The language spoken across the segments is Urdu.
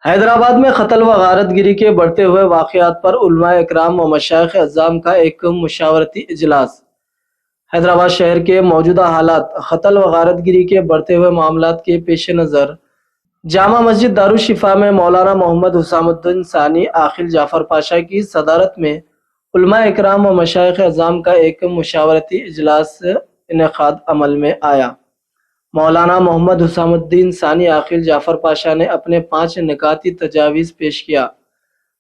حیدرآباد میں قتل و غارت گری کے بڑھتے ہوئے واقعات پر علماء اکرام و مشائخ اعظام کا ایک مشاورتی اجلاس۔ حیدرآباد شہر کے موجودہ حالات، قتل و غارت گری کے بڑھتے ہوئے معاملات کے پیش نظر جامع مسجد دارالشفا میں مولانا محمد حسام الدین ثانی عاقل جعفر پاشا کی صدارت میں علماء اکرام و مشائخ اعظام کا ایک مشاورتی اجلاس انعقاد عمل میں آیا۔ مولانا محمد حسام الدین ثانی عاقل جعفر پاشا نے اپنے 5 نکاتی تجاویز پیش کیا۔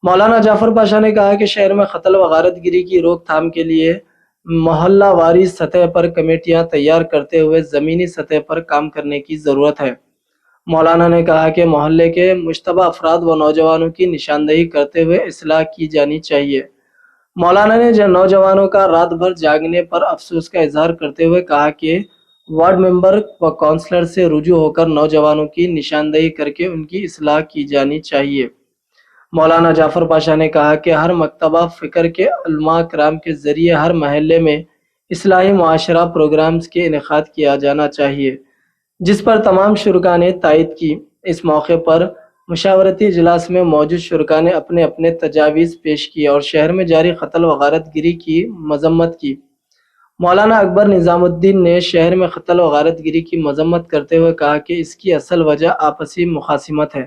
مولانا جعفر پاشا نے کہا کہ شہر میں قتل و غارت گری کی روک تھام کے لیے محلہ واری سطح پر کمیٹیاں تیار کرتے ہوئے زمینی سطح پر کام کرنے کی ضرورت ہے۔ مولانا نے کہا کہ محلے کے مشتبہ افراد و نوجوانوں کی نشاندہی کرتے ہوئے اصلاح کی جانی چاہیے۔ مولانا نے نوجوانوں کا رات بھر جاگنے پر افسوس کا اظہار کرتے ہوئے کہا کہ وارڈ ممبر و کونسلر سے رجوع ہو کر نوجوانوں کی نشاندہی کر کے ان کی اصلاح کی جانی چاہیے۔ مولانا جعفر پاشا نے کہا کہ ہر مکتبہ فکر کے علماء کرام کے ذریعے ہر محلے میں اصلاحی معاشرہ پروگرامز کے انعقاد کیا جانا چاہیے، جس پر تمام شرکاء نے تائید کی۔ اس موقع پر مشاورتی اجلاس میں موجود شرکاء نے اپنے اپنے تجاویز پیش کیے اور شہر میں جاری قتل و غارت گری کی مذمت کی۔ مولانا اکبر نظام الدین نے شہر میں قتل و غارت گری کی مذمت کرتے ہوئے کہا کہ اس کی اصل وجہ آپسی مخاصمت ہے،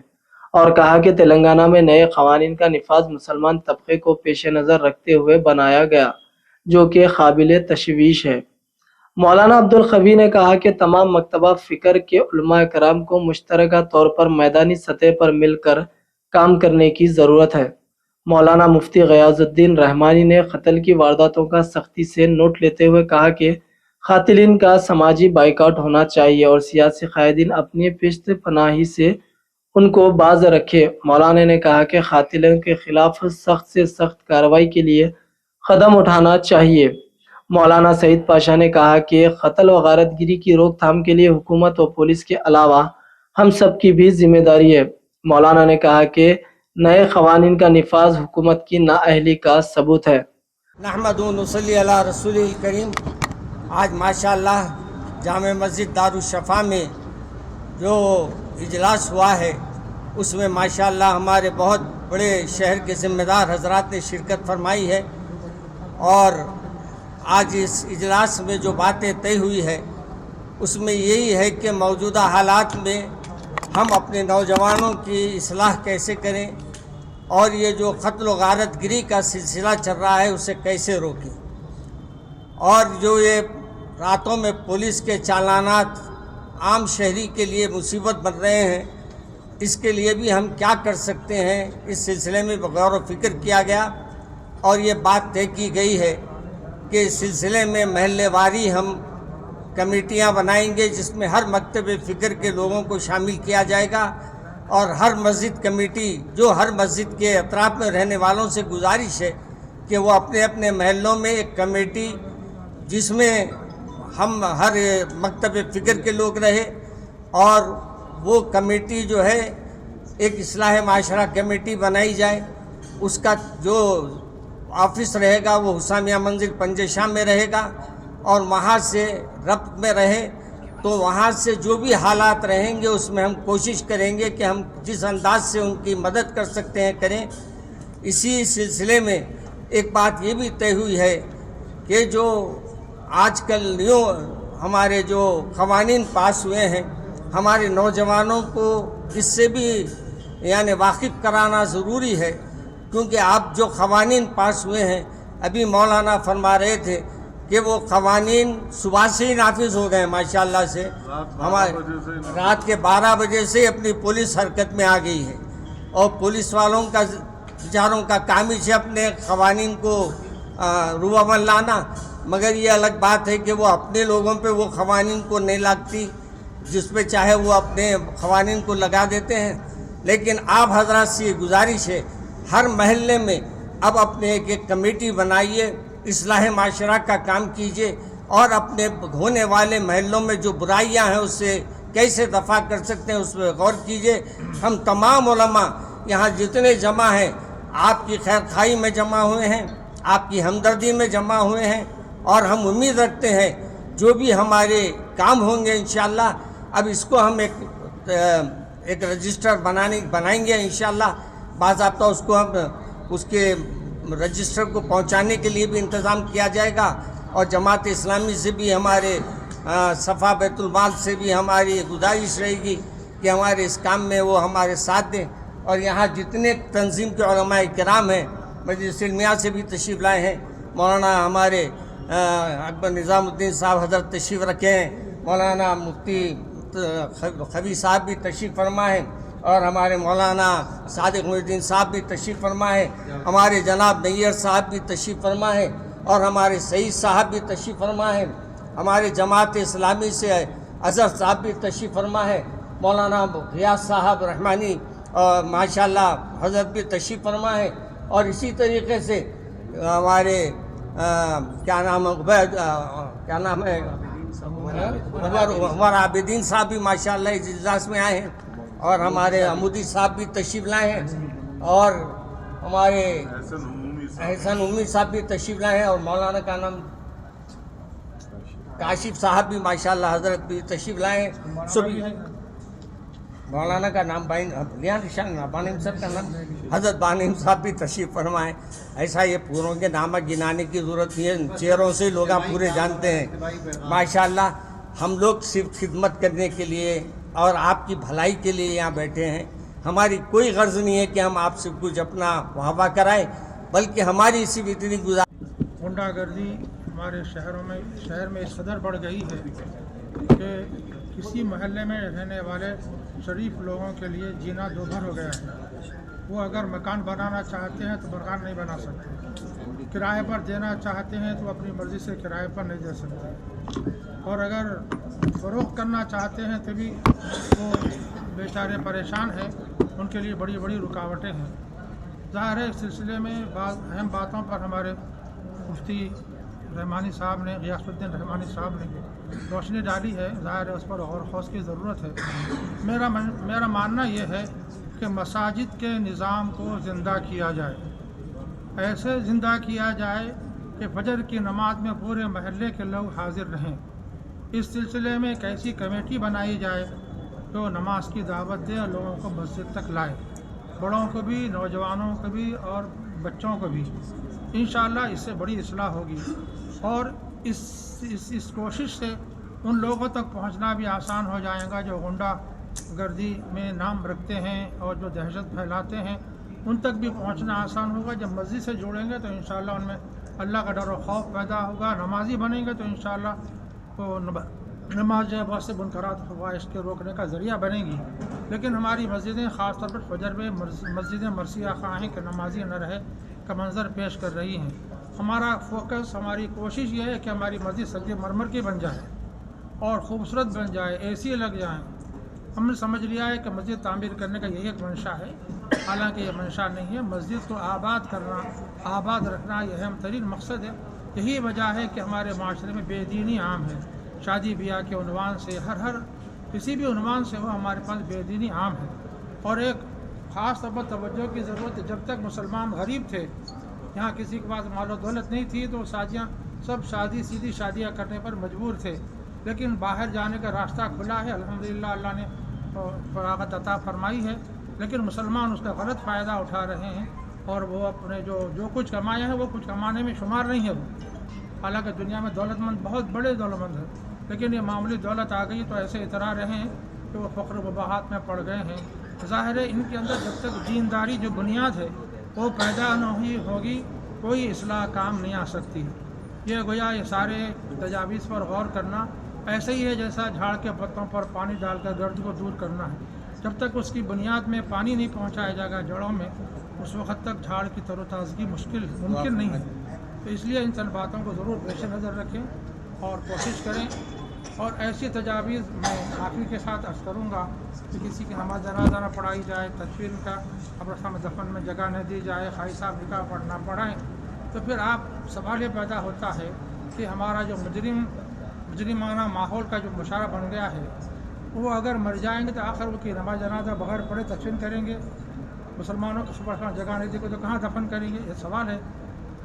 اور کہا کہ تلنگانہ میں نئے قوانین کا نفاذ مسلمان طبقے کو پیش نظر رکھتے ہوئے بنایا گیا، جو کہ قابل تشویش ہے۔ مولانا عبدالقوی نے کہا کہ تمام مکتبہ فکر کے علماء کرام کو مشترکہ طور پر میدانی سطح پر مل کر کام کرنے کی ضرورت ہے۔ مولانا مفتی غیاث الدین رحمانی نے قتل کی وارداتوں کا سختی سے نوٹ لیتے ہوئے کہا کہ قاتلین کا سماجی بائیکاٹ ہونا چاہیے اور سیاسی قائدین اپنی پشت پناہی سے ان کو باز رکھے۔ مولانا نے کہا کہ قاتلوں کے خلاف سخت سے سخت کارروائی کے لیے قدم اٹھانا چاہیے۔ مولانا سعید پاشا نے کہا کہ قتل و غارت گری کی روک تھام کے لیے حکومت و پولیس کے علاوہ ہم سب کی بھی ذمہ داری ہے۔ مولانا نے کہا کہ نئے قوانین کا نفاذ حکومت کی نااہلی کا ثبوت ہے۔ نحمد و نصلی علی رسول الکریم۔ آج ماشاءاللہ جامع مسجد دارالشفا میں جو اجلاس ہوا ہے اس میں ماشاءاللہ ہمارے بہت بڑے شہر کے ذمہ دار حضرات نے شرکت فرمائی ہے، اور آج اس اجلاس میں جو باتیں طے ہوئی ہے اس میں یہی ہے کہ موجودہ حالات میں ہم اپنے نوجوانوں کی اصلاح کیسے کریں اور یہ جو قتل و غارت گری کا سلسلہ چل رہا ہے اسے کیسے روکیں، اور جو یہ راتوں میں پولیس کے چالانات عام شہری کے لیے مصیبت بن رہے ہیں، اس کے لیے بھی ہم کیا کر سکتے ہیں، اس سلسلے میں غور و فکر کیا گیا اور یہ بات طے کی گئی ہے کہ اس سلسلے میں محلے واری ہم کمیٹیاں بنائیں گے جس میں ہر مکتب فکر کے لوگوں کو شامل کیا جائے گا، اور ہر مسجد کمیٹی جو ہر مسجد کے اطراف میں رہنے والوں سے گزارش ہے کہ وہ اپنے اپنے محلوں میں ایک کمیٹی جس میں ہم ہر مکتب فکر کے لوگ رہے، اور وہ کمیٹی جو ہے ایک اصلاح معاشرہ کمیٹی بنائی جائے۔ اس کا جو آفس رہے گا وہ حسامیہ منزل پنجے شام میں رہے گا، اور وہاں سے ربط میں رہے تو وہاں سے جو بھی حالات رہیں گے اس میں ہم کوشش کریں گے کہ ہم جس انداز سے ان کی مدد کر سکتے ہیں کریں۔ اسی سلسلے میں ایک بات یہ بھی طے ہوئی ہے کہ جو آج کل نیو ہمارے جو قوانین پاس ہوئے ہیں ہمارے نوجوانوں کو اس سے بھی یعنی واقف کرانا ضروری ہے، کیونکہ آپ جو قوانین پاس ہوئے ہیں ابھی مولانا فرما رہے تھے کہ وہ قوانین صبح سے ہی نافذ ہو گئے ماشاءاللہ سے، ہمارے رات کے 12 بجے سے اپنی پولیس حرکت میں آ گئی ہے، اور پولیس والوں کا بیچاروں کا کام ہی ہے اپنے قوانین کو روبہ لانا، مگر یہ الگ بات ہے کہ وہ اپنے لوگوں پہ وہ قوانین کو نہیں لگتی جس پہ چاہے وہ اپنے قوانین کو لگا دیتے ہیں۔ لیکن آپ حضرات سے یہ گزارش ہے ہر محلے میں اب اپنے ایک کمیٹی بنائیے، اصلاح معاشرہ کا کام کیجیے، اور اپنے ہونے والے محلوں میں جو برائیاں ہیں اس سے کیسے دفع کر سکتے ہیں اس پہ غور کیجیے۔ ہم تمام علماء یہاں جتنے جمع ہیں آپ کی خیر خواہی میں جمع ہوئے ہیں، آپ کی ہمدردی میں جمع ہوئے ہیں، اور ہم امید رکھتے ہیں جو بھی ہمارے کام ہوں گے انشاءاللہ اب اس کو ہم ایک ایک رجسٹر بنائیں گے انشاءاللہ. باضابطہ اس کو ہم اس کے رجسٹر کو پہنچانے کے لیے بھی انتظام کیا جائے گا. اور جماعت اسلامی سے بھی ہمارے صفا بیت المال سے بھی ہماری گزارش رہے گی کہ ہمارے اس کام میں وہ ہمارے ساتھ دیں. اور یہاں جتنے تنظیم کے علماء کرام ہیں مجلس علمیہ سے بھی تشریف لائے ہیں. مولانا ہمارے اکبر نظام الدین صاحب حضرت تشریف رکھے ہیں. مولانا مفتی خوی صاحب بھی تشریف فرما ہے. اور ہمارے مولانا صادق محی الدین صاحب بھی تشریف فرما ہے. ہمارے جناب نیر صاحب بھی تشریف فرما ہے. اور ہمارے سعید صاحب بھی تشریف فرما ہے. ہمارے جماعت اسلامی سے اظہر صاحب بھی تشریف فرما ہے. مولانا غیاث صاحب رحمانی اور ماشاءاللہ حضرت بھی تشریف فرما ہے. اور اسی طریقے سے ہمارے کیا نام ہے عمر عابدین صاحب بھی ماشاءاللہ اس اجلاس میں آئے ہیں. اور ہمارے عمودی صاحب بھی تشریف لائے ہیں. اور ہمارے احسن امی صاحب بھی تشریف لائے ہیں. اور مولانا کا نام کاشف صاحب بھی ماشاءاللہ حضرت بھی تشریف لائے ہیں. مولانا کا نام بانیم صاحب کا نام حضرت بانیم صاحب بھی تشریف فرمائے. ایسا یہ پوروں کے نام گنانے کی ضرورت نہیں ہے, چہروں سے لوگ آپ پورے جانتے ہیں. ماشاءاللہ ہم لوگ صرف خدمت کرنے کے لیے اور آپ کی بھلائی کے لیے یہاں بیٹھے ہیں. ہماری کوئی غرض نہیں ہے کہ ہم آپ سے کچھ اپنا واہ کرائیں, بلکہ ہماری صرف اتنی غنڈہ گردی ہمارے شہر میں اس قدر بڑھ گئی ہے کہ کسی محلے میں رہنے والے شریف لوگوں کے لیے جینا دوبھر ہو گیا ہے. وہ اگر مکان بنانا چاہتے ہیں تو مکان نہیں بنا سکتے, کرائے پر دینا چاہتے ہیں تو اپنی مرضی سے کرائے پر نہیں دے سکتے, اور اگر فروخت کرنا چاہتے ہیں تو بھی وہ بیچارے پریشان ہیں, ان کے لیے بڑی بڑی رکاوٹیں ہیں. ظاہر ہے اس سلسلے میں بعض اہم باتوں پر ہمارے مفتی رحمانی صاحب نے, غیاث الدین رحمانی صاحب نے روشنی ڈالی ہے. ظاہر ہے اس پر غور و خوض کی ضرورت ہے. میرا ماننا یہ ہے کہ مساجد کے نظام کو زندہ کیا جائے, ایسے زندہ کیا جائے کہ فجر کی نماز میں پورے محلے کے لوگ حاضر رہیں. اس سلسلے میں ایک ایسی کمیٹی بنائی جائے جو نماز کی دعوت دے اور لوگوں کو مسجد تک لائے, بڑوں کو بھی, نوجوانوں کو بھی اور بچوں کو بھی. انشاءاللہ اس سے بڑی اصلاح ہوگی, اور اس کوشش سے ان لوگوں تک پہنچنا بھی آسان ہو جائے گا جو غنڈہ گردی میں نام رکھتے ہیں اور جو دہشت پھیلاتے ہیں. ان تک بھی پہنچنا آسان ہوگا. جب مسجد سے جوڑیں گے تو انشاءاللہ ان میں اللہ کا ڈر و خوف پیدا ہوگا. نمازی بنیں گے تو انشاءاللہ وہ نماز جو ہے بہت سے منکرات و فواحش کے روکنے کا ذریعہ بنے گی. لیکن ہماری مسجدیں خاص طور پر فجر میں مسجدیں مرثیہ خواہ ہیں کہ نمازی نہ رہے کا منظر پیش کر رہی ہیں. ہمارا فوکس, ہماری کوشش یہ ہے کہ ہماری مسجد سنگ مرمر کی بن جائے اور خوبصورت بن جائے, اے سی لگ جائیں. ہم نے سمجھ لیا ہے کہ مسجد تعمیر کرنے کا یہی ایک منشا ہے, حالانکہ یہ منشا نہیں ہے. مسجد کو آباد کرنا, آباد رکھنا یہ اہم ترین مقصد ہے. یہی وجہ ہے کہ ہمارے معاشرے میں بے دینی عام ہے. شادی بیاہ کے عنوان سے ہر کسی بھی عنوان سے وہ ہمارے پاس بے دینی عام ہے. اور ایک خاص طور پر توجہ کی ضرورت ہے. جب تک مسلمان غریب تھے, یہاں کسی کے پاس مال و دولت نہیں تھی, تو سب سیدھی شادیاں کرنے پر مجبور تھے. لیکن باہر جانے کا راستہ کھلا ہے, الحمدللہ اللہ نے فراغت عطا فرمائی ہے. لیکن مسلمان اس کا غلط فائدہ اٹھا رہے ہیں, اور وہ اپنے جو کچھ کمایا ہے وہ کچھ کمانے میں شمار نہیں ہے. وہ حالانکہ دنیا میں دولت مند بہت بڑے دولت مند ہیں, لیکن یہ معمولی دولت آ گئی تو ایسے اترا رہے ہیں کہ وہ فقر و وباہات میں پڑ گئے ہیں. ظاہر ہے ان کے اندر جب تک دینداری جو بنیاد ہے وہ پیدا نہ ہوگی, کوئی اصلاح کام نہیں آ سکتی. یہ گویا یہ سارے تجاویز پر غور کرنا ایسے ہی ہے جیسا جھاڑ کے پتوں پر پانی ڈال کر گرد کو دور کرنا ہے. جب تک اس کی بنیاد میں پانی نہیں پہنچایا جائے گا, جڑوں میں, اس وقت تک جھاڑ کی تر و تازگی ممکن نہیں ہے. تو اس لیے ان چند باتوں کو ضرور پیش نظر رکھیں اور کوشش کریں. اور ایسی تجاویز میں آخری کے ساتھ عرض کروں گا کہ کسی کی نماز جنازہ نہ پڑھائی جائے, تدفین کا قبرستان دفن میں جگہ نہ دی جائے, خائی صاحب نکاح پڑھنا پڑھائیں, تو پھر سوال یہ پیدا ہوتا ہے کہ ہمارا جو مجرمانہ ماحول کا جو مشاہدہ بن گیا ہے, وہ اگر مر جائیں گے تو آخر وہ کی نماز جنازہ بغیر پڑھے تدفین کریں گے. مسلمانوں کو قبرستان جگہ نہیں دی گئی تو کہاں دفن کریں گے, یہ سوال ہے.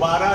12